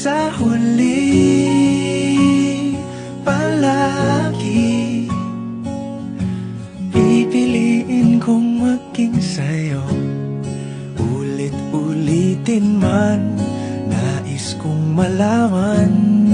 sa huli palagi pipiliin kong maging sa'yo. Ulit-ulitin man, nais kong malaman